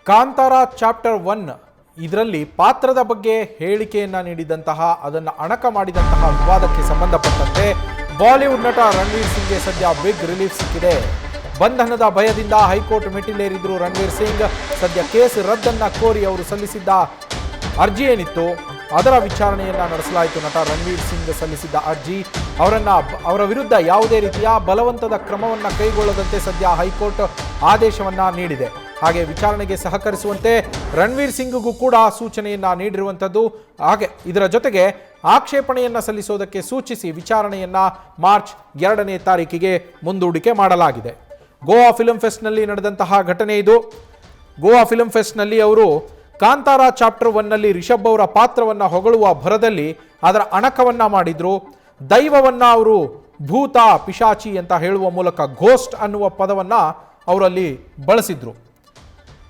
Kantara chapter 1 ಇದರಲ್ಲಿ ಪಾತ್ರದ ಬಗ್ಗೆ ಹೇಳಿಕೆಯನ್ನ ನೀಡಿದಂತಹ ಅದನ್ನು ಅಣಕ ಮಾಡಿದಂತಹ ವಿವಾದಕ್ಕೆ ಸಂಬಂಧಪಟ್ಟಂತೆ ಬಾಲಿವುಡ್ ನಟ ರಣವೀರ್ ಸಿಂಗ್ಗೆ ಸದ್ಯ ಬಿಗ್ ರಿಲೀಫ್ ಸಿಕ್ಕಿದೆ. ಬಂಧನದ ಭಯದಿಂದ ಹೈಕೋರ್ಟ್ ಮೆಟ್ಟಿಲೇರಿದ್ರು ರಣವೀರ್ ಸಿಂಗ್. ಸದ್ಯ ಕೇಸ್ ರದ್ದನ್ನ ಕೋರಿ ಅವರು ಸಲ್ಲಿಸಿದ್ದ ಅರ್ಜಿ ಏನಿತ್ತು ಅದರ ವಿಚಾರಣೆಯನ್ನ ನಡೆಸಲಾಯಿತು. ನಟ ರಣವೀರ್ ಸಿಂಗ್ ಸಲ್ಲಿಸಿದ್ದ ಅರ್ಜಿ ಅವರ ವಿರುದ್ಧ ಯಾವುದೇ ರೀತಿಯ ಬಲವಂತದ ಕ್ರಮವನ್ನ ಕೈಗೊಳ್ಳದಂತೆ ಸದ್ಯ ಹೈಕೋರ್ಟ್ ಆದೇಶವನ್ನ ನೀಡಿದೆ. ಹಾಗೆ ವಿಚಾರಣೆಗೆ ಸಹಕರಿಸುವಂತೆ ರಣವೀರ್ ಸಿಂಗ್ಗೂ ಕೂಡ ಸೂಚನೆಯನ್ನ ನೀಡಿರುವಂಥದ್ದು. ಹಾಗೆ ಇದರ ಜೊತೆಗೆ ಆಕ್ಷೇಪಣೆಯನ್ನ ಸಲ್ಲಿಸೋದಕ್ಕೆ ಸೂಚಿಸಿ ವಿಚಾರಣೆಯನ್ನ ಮಾರ್ಚ್ 2ನೇ ತಾರೀಕಿಗೆ ಮುಂದೂಡಿಕೆ ಮಾಡಲಾಗಿದೆ. ಗೋವಾ ಫಿಲ್ಮ್ ಫೆಸ್ಟ್ನಲ್ಲಿ ನಡೆದಂತಹ ಘಟನೆ ಇದು. ಗೋವಾ ಫಿಲ್ಮ್ ಫೆಸ್ಟ್ನಲ್ಲಿ ಅವರು ಕಾಂತಾರ ಚಾಪ್ಟರ್ 1ನಲ್ಲಿ ರಿಷಬ್ ಅವರ ಪಾತ್ರವನ್ನ ಹೊಗಳುವ ಭರದಲ್ಲಿ ಅದರ ಅಣಕವನ್ನ ಮಾಡಿದ್ರು. ದೈವವನ್ನ ಅವರು ಭೂತ ಪಿಶಾಚಿ ಅಂತ ಹೇಳುವ ಮೂಲಕ ಘೋಸ್ಟ್ ಅನ್ನುವ ಪದವನ್ನ ಅವರಲ್ಲಿ ಬಳಸಿದ್ರು.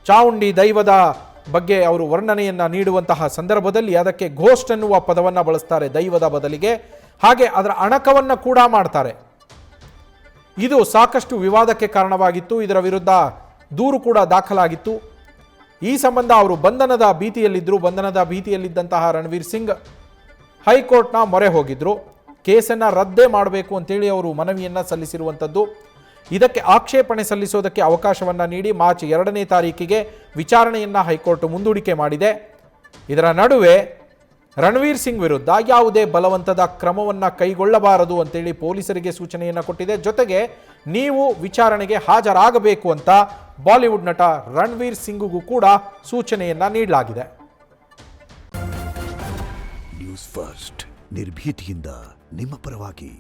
ಚಾವುಂಡಿ ದೈವದ ಬಗ್ಗೆ ಅವರು ವರ್ಣನೆಯನ್ನ ನೀಡುವಂತಹ ಸಂದರ್ಭದಲ್ಲಿ ಅದಕ್ಕೆ ಘೋಸ್ಟ್ ಅನ್ನುವ ಪದವನ್ನ ಬಳಸ್ತಾರೆ ದೈವದ ಬದಲಿಗೆ. ಹಾಗೆ ಅದರ ಅಣಕವನ್ನ ಕೂಡ ಮಾಡ್ತಾರೆ. ಇದು ಸಾಕಷ್ಟು ವಿವಾದಕ್ಕೆ ಕಾರಣವಾಗಿತ್ತು. ಇದರ ವಿರುದ್ಧ ದೂರು ಕೂಡ ದಾಖಲಾಗಿತ್ತು. ಈ ಸಂಬಂಧ ಅವರು ಬಂಧನದ ಭೀತಿಯಲ್ಲಿದ್ದರು. ಬಂಧನದ ಭೀತಿಯಲ್ಲಿದ್ದಂತಹ ರಣವೀರ್ ಸಿಂಗ್ ಹೈಕೋರ್ಟ್ನ ಮೊರೆ ಹೋಗಿದ್ರು. ಕೇಸನ್ನು ರದ್ದೇ ಮಾಡಬೇಕು ಅಂತೇಳಿ ಅವರು ಮನವಿಯನ್ನು ಸಲ್ಲಿಸಿರುವಂಥದ್ದು. ಇದಕ್ಕೆ ಆಕ್ಷೇಪಣೆ ಸಲ್ಲಿಸೋದಕ್ಕೆ ಅವಕಾಶವನ್ನು ನೀಡಿ ಮಾರ್ಚ್ 2ನೇ ತಾರೀಕಿಗೆ ವಿಚಾರಣೆಯನ್ನು ಹೈಕೋರ್ಟ್ ಮುಂದೂಡಿಕೆ ಮಾಡಿದೆ. ಇದರ ನಡುವೆ ರಣವೀರ್ ಸಿಂಗ್ ವಿರುದ್ಧ ಯಾವುದೇ ಬಲವಂತದ ಕ್ರಮವನ್ನು ಕೈಗೊಳ್ಳಬಾರದು ಅಂತೇಳಿ ಪೊಲೀಸರಿಗೆ ಸೂಚನೆಯನ್ನು ಕೊಟ್ಟಿದೆ. ಜೊತೆಗೆ ನೀವು ವಿಚಾರಣೆಗೆ ಹಾಜರಾಗಬೇಕು ಅಂತ ಬಾಲಿವುಡ್ ನಟ ರಣವೀರ್ ಸಿಂಗ್ಗೂ ಕೂಡ ಸೂಚನೆಯನ್ನ ನೀಡಲಾಗಿದೆ. ನ್ಯೂಸ್ ಫಸ್ಟ್ ನಿರ್ಭೀತಿಯಿಂದ ನಿಮ್ಮ ಪರವಾಗಿ.